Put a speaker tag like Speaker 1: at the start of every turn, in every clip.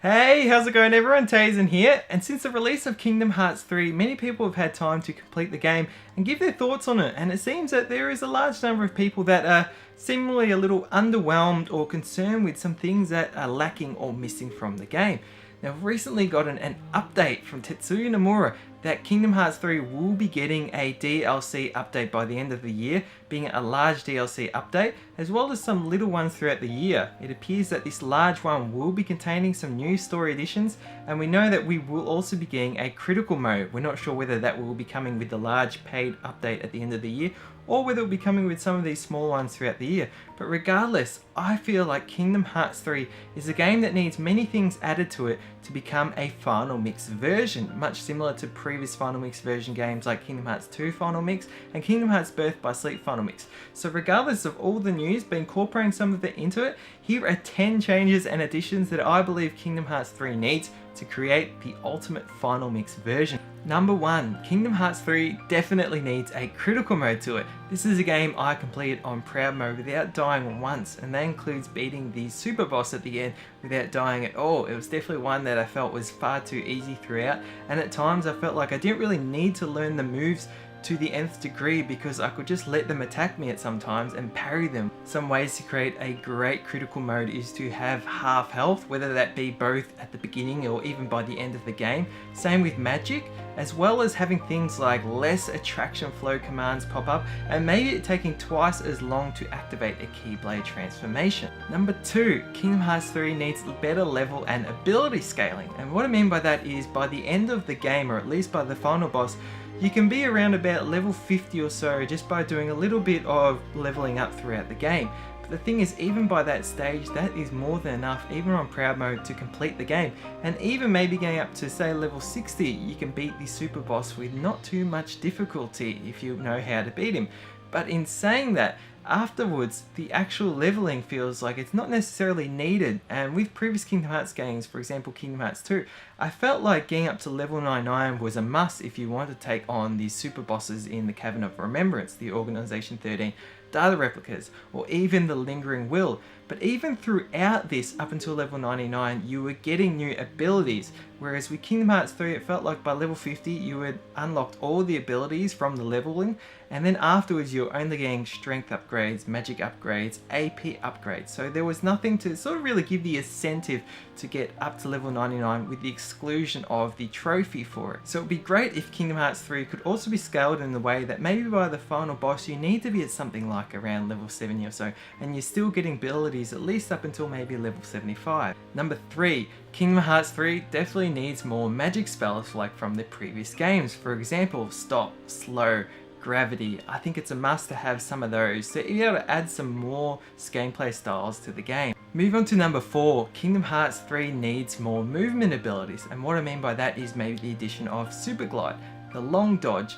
Speaker 1: Hey, how's it going everyone? Tazen here, and since the release of Kingdom Hearts 3, many people have had time to complete the game and give their thoughts on it, and it seems that there is a large number of people that are seemingly a little underwhelmed or concerned with some things that are lacking or missing from the game. Now, I've recently gotten an update from Tetsuya Nomura that Kingdom Hearts 3 will be getting a DLC update by the end of the year, being a large DLC update, as well as some little ones throughout the year. It appears that this large one will be containing some new story additions, and we know that we will also be getting a critical mode. We're not sure whether that will be coming with the large paid update at the end of the year, or whether it will be coming with some of these small ones throughout the year. But regardless, I feel like Kingdom Hearts 3 is a game that needs many things added to it to become a Final Mix version, much similar to previous Final Mix version games like Kingdom Hearts 2 Final Mix and Kingdom Hearts Birth by Sleep Final Mix. So regardless of all the news, by incorporating some of it into it, here are 10 changes and additions that I believe Kingdom Hearts 3 needs to create the ultimate Final Mix version. Number 1, Kingdom Hearts 3 definitely needs a critical mode to it. This is a game I completed on proud mode without dying once, and that includes beating the super boss at the end without dying at all. It was definitely one that I felt was far too easy throughout, and at times I felt like I didn't really need to learn the moves to the nth degree because I could just let them attack me at some times and parry them. Some ways to create a great critical mode is to have half health, whether that be both at the beginning or even by the end of the game. Same with magic, as well as having things like less attraction flow commands pop up, and maybe it taking twice as long to activate a Keyblade transformation. Number 2, Kingdom Hearts 3 needs better level and ability scaling, and what I mean by that is by the end of the game, or at least by the final boss, you can be around about level 50 or so just by doing a little bit of leveling up throughout the game. But the thing is, even by that stage, that is more than enough, even on proud mode, to complete the game. And even maybe getting up to say level 60, you can beat the super boss with not too much difficulty if you know how to beat him. But in saying that, afterwards, the actual leveling feels like it's not necessarily needed, and with previous Kingdom Hearts games, for example Kingdom Hearts 2, I felt like getting up to level 99 was a must if you want to take on these super bosses in the Cavern of Remembrance, the Organization 13, Data Replicas, or even the Lingering Will. But even throughout this, up until level 99, you were getting new abilities, whereas with Kingdom Hearts 3 it felt like by level 50 you had unlocked all the abilities from the leveling, and then afterwards you were only getting strength upgrades, magic upgrades, AP upgrades. So there was nothing to sort of really give the incentive to get up to level 99 with the exclusion of the trophy for it. So it would be great if Kingdom Hearts 3 could also be scaled in the way that maybe by the final boss you need to be at something like around level 70 or so, and you're still getting abilities at least up until maybe level 75. Number 3, Kingdom Hearts 3 definitely needs more magic spells like from the previous games. For example, stop, slow, gravity. I think it's a must to have some of those to be able to add some more gameplay styles to the game. Move on to number 4, Kingdom Hearts 3 needs more movement abilities, and what I mean by that is maybe the addition of Super Glide, the long dodge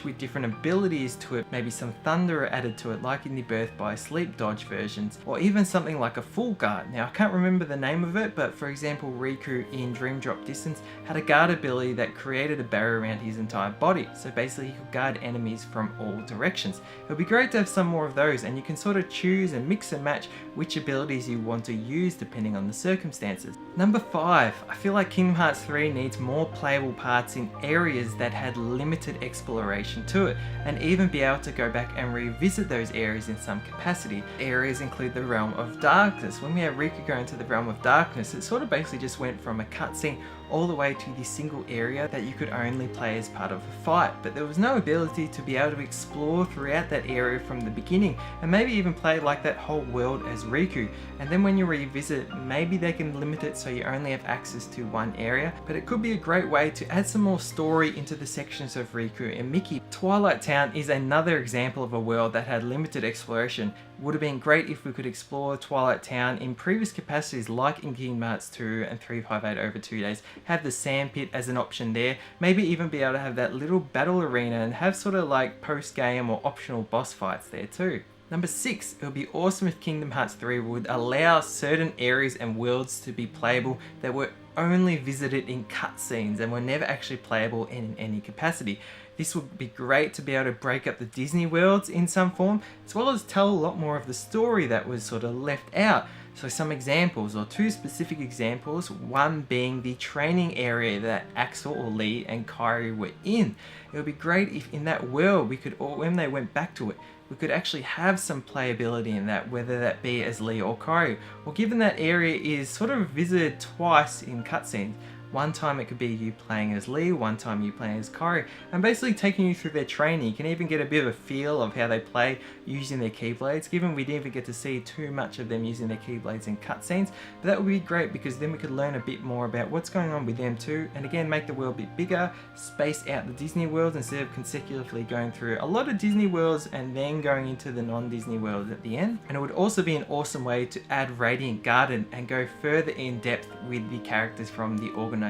Speaker 1: with different abilities to it, maybe some thunder added to it like in the Birth by Sleep dodge versions, or even something like a full guard. Now I can't remember the name of it, but for example Riku in Dream Drop Distance had a guard ability that created a barrier around his entire body, so basically he could guard enemies from all directions. It would be great to have some more of those, and you can sort of choose and mix and match which abilities you want to use depending on the circumstances. Number 5, I feel like Kingdom Hearts 3 needs more playable parts in areas that had limited exploration to it, and even be able to go back and revisit those areas in some capacity. Areas include the Realm of Darkness. When we had Riku go into the Realm of Darkness, it sort of basically just went from a cutscene all the way to the single area that you could only play as part of a fight, but there was no ability to be able to explore throughout that area from the beginning and maybe even play like that whole world as Riku. And then when you revisit, maybe they can limit it so you only have access to one area, but it could be a great way to add some more story into the sections of Riku and Mickey. Twilight Town is another example of a world that had limited exploration. Would have been great if we could explore Twilight Town in previous capacities like in Kingdom Hearts 2 and 358 over 2 days, have the sand pit as an option there, maybe even be able to have that little battle arena and have sort of like post-game or optional boss fights there too. Number 6, it would be awesome if Kingdom Hearts 3 would allow certain areas and worlds to be playable that were only visited in cutscenes and were never actually playable in any capacity. This would be great to be able to break up the Disney worlds in some form, as well as tell a lot more of the story that was sort of left out. So some examples, or two specific examples, one being the training area that Axel or Lee and Kairi were in. It would be great if in that world we could, or when they went back to it, we could actually have some playability in that, whether that be as Lee or Kairi. Well, given that area is sort of visited twice in cutscenes, one time it could be you playing as Lee, one time you playing as Kairi, and basically taking you through their training. You can even get a bit of a feel of how they play using their Keyblades, given we didn't even get to see too much of them using their Keyblades in cutscenes. But that would be great because then we could learn a bit more about what's going on with them too, and again make the world a bit bigger, space out the Disney worlds instead of consecutively going through a lot of Disney worlds and then going into the non-Disney worlds at the end. And it would also be an awesome way to add Radiant Garden and go further in depth with the characters from the organization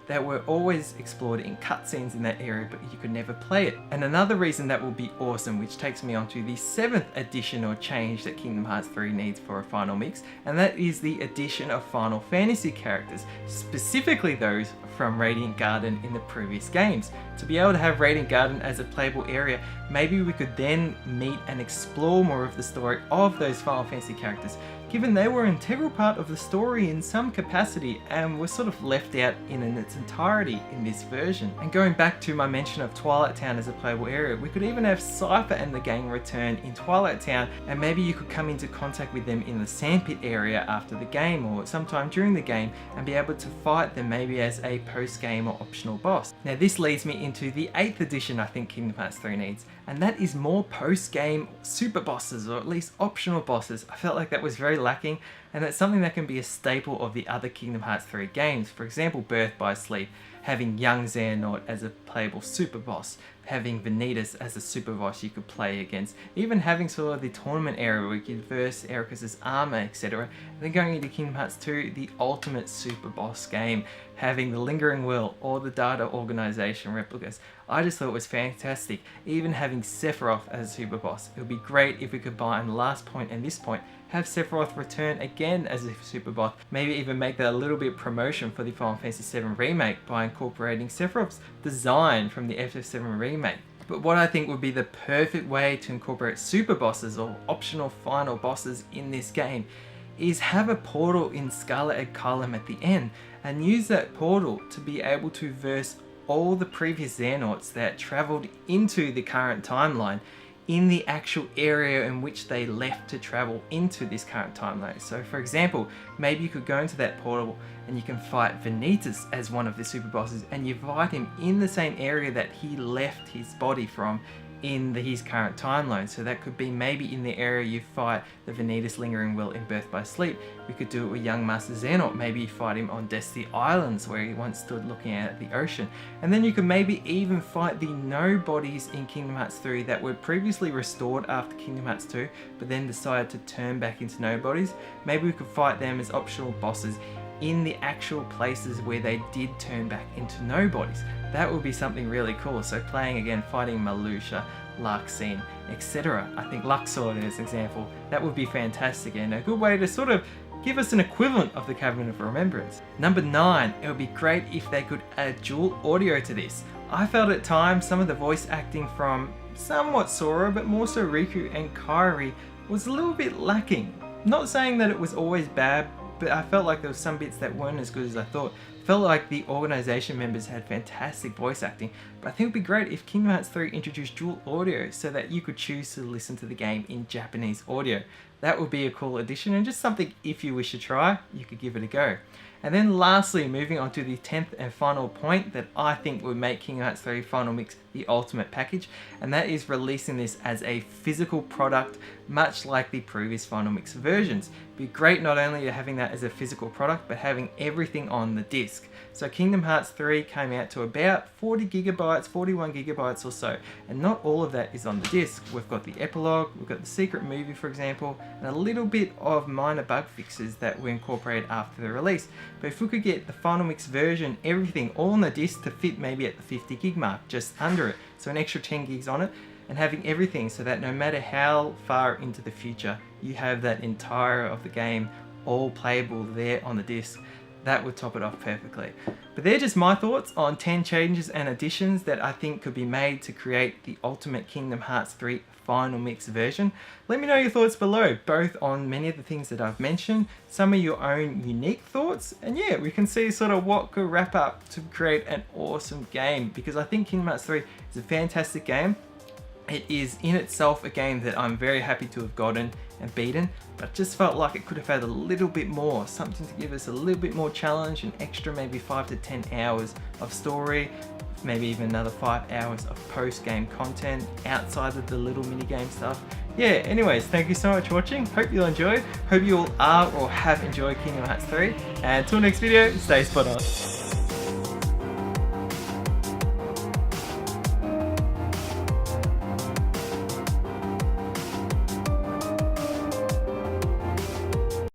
Speaker 1: that were always explored in cutscenes in that area, but you could never play it. And another reason that will be awesome, which takes me on to the 7th addition or change that Kingdom Hearts 3 needs for a final mix, and that is the addition of Final Fantasy characters, specifically those from Radiant Garden in the previous games. To be able to have Radiant Garden as a playable area, maybe we could then meet and explore more of the story of those Final Fantasy characters, given they were an integral part of the story in some capacity and were sort of left out in its entirety in this version. And going back to my mention of Twilight Town as a playable area, we could even have Cypher and the gang return in Twilight Town, and maybe you could come into contact with them in the Sandpit area after the game or sometime during the game and be able to fight them maybe as a post-game or optional boss. Now this leads me into the 8th addition I think Kingdom Hearts 3 needs, and that is more post-game super bosses, or at least optional bosses. I felt like that was very lacking, and that's something that can be a staple of the other Kingdom Hearts 3 games. For example, Birth by Sleep, having young Xehanort as a playable super boss, having Vanitas as a super boss you could play against, even having sort of the tournament area where you could verse Ericus's armor, etc. And then going into Kingdom Hearts 2, the ultimate super boss game, having the Lingering Will or the Data Organization replicas. I just thought it was fantastic. Even having Sephiroth as a super boss. It would be great if we could combine the last point and this point, have Sephiroth return again as a super boss, maybe even make that a little bit promotion for the Final Fantasy VII Remake by incorporating Sephiroth's design from the FF7 Remake. But what I think would be the perfect way to incorporate super bosses or optional final bosses in this game is have a portal in Scarlet Egg Kyurem at the end, and use that portal to be able to verse all the previous Xehanorts that travelled into the current timeline in the actual area in which they left to travel into this current timeline. So for example, maybe you could go into that portal and you can fight Vanitas as one of the super bosses, and you fight him in the same area that he left his body from in his current timeline. So that could be maybe in the area you fight the Vanitas Lingering Will in Birth by Sleep. We could do it with young Master Xehanort. Maybe you fight him on Destiny Islands where he once stood looking out at the ocean. And then you could maybe even fight the nobodies in Kingdom Hearts 3 that were previously restored after Kingdom Hearts 2 but then decided to turn back into nobodies. Maybe we could fight them as optional bosses in the actual places where they did turn back into nobodies. That would be something really cool. So playing again, fighting Marluxia, Larxene, etc. I think Luxord as an example, that would be fantastic and a good way to sort of give us an equivalent of the Cabinet of Remembrance. Number 9, it would be great if they could add dual audio to this. I felt at times some of the voice acting from somewhat Sora, but more so Riku and Kairi, was a little bit lacking. Not saying that it was always bad, but I felt like there were some bits that weren't as good as I thought. Felt like the organization members had fantastic voice acting, but I think it would be great if Kingdom Hearts 3 introduced dual audio so that you could choose to listen to the game in Japanese audio. That would be a cool addition, and just something if you wish to try, you could give it a go. And then lastly, moving on to the 10th and final point that I think would make Kingdom Hearts 3 Final Mix the ultimate package, and that is releasing this as a physical product, much like the previous Final Mix versions. It'd be great not only having that as a physical product, but having everything on the disc. So Kingdom Hearts 3 came out to about 40 gigabytes, 41 gigabytes or so, and not all of that is on the disc. We've got the epilogue, we've got the secret movie for example, and a little bit of minor bug fixes that were incorporated after the release. But if we could get the Final Mix version, everything all on the disc to fit maybe at the 50 gig mark, just under it, so an extra 10 gigs on it, and having everything so that no matter how far into the future you have that entire of the game all playable there on the disc, that would top it off perfectly. But they're just my thoughts on 10 changes and additions that I think could be made to create the ultimate Kingdom Hearts 3 final mix version. Let me know your thoughts below, both on many of the things that I've mentioned, some of your own unique thoughts, and yeah, we can see sort of what could wrap up to create an awesome game, because I think Kingdom Hearts 3 is a fantastic game. It is in itself a game that I'm very happy to have gotten and beaten, but I just felt like it could have had a little bit more, something to give us a little bit more challenge, an extra maybe 5 to 10 hours of story, maybe even another 5 hours of post-game content outside of the little mini-game stuff. Yeah, anyways, thank you so much for watching. Hope you all enjoyed. Hope you all are or have enjoyed Kingdom Hearts 3. And until next video, stay spot on.